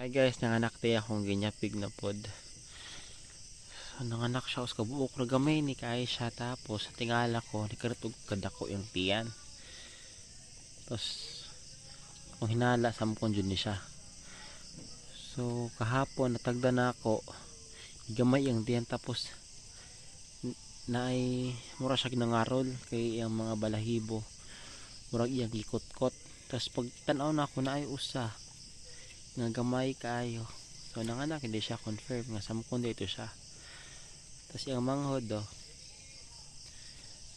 Hi guys, nanganak tayo akong ginyapig na pod. So, nanganak siya us kabuok na gamay ni kaya siya, tapos sa tingala ko nikaratog kadako yung tiyan. Tapos kung hinala sa mukon dyan ni siya. So kahapon natagda na ako gamay yung tiyan, tapos naay mura siya ginangarol kay yung mga balahibo murag iyang gikot-kot. Tapos pag tanaw na ako naay usa nga gamay kaayo. So nanganak hindi siya confirm nga sa mukon dito siya. Tapos yung manghod do.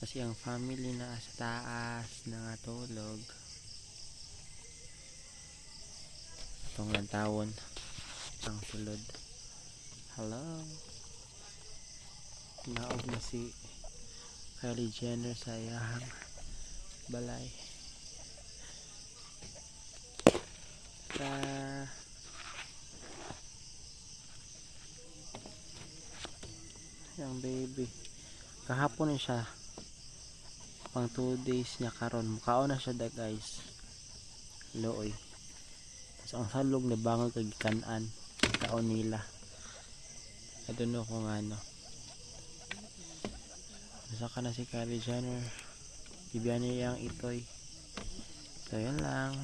Tapos yung family na sa taas nangatulog. Itong lantawon ang sulod. Hello. Naog na si Kylie Jenner sa iyahang balay. Sa yung baby kahapon na siya pang 2 days niya karon mukhaon na siya da guys looy. Tapos ang salog na bangag kag kanan kaon nila. I don't know kung ano nasa ka na si Kylie Jenner bibiyan niya yung itoy. So yan lang.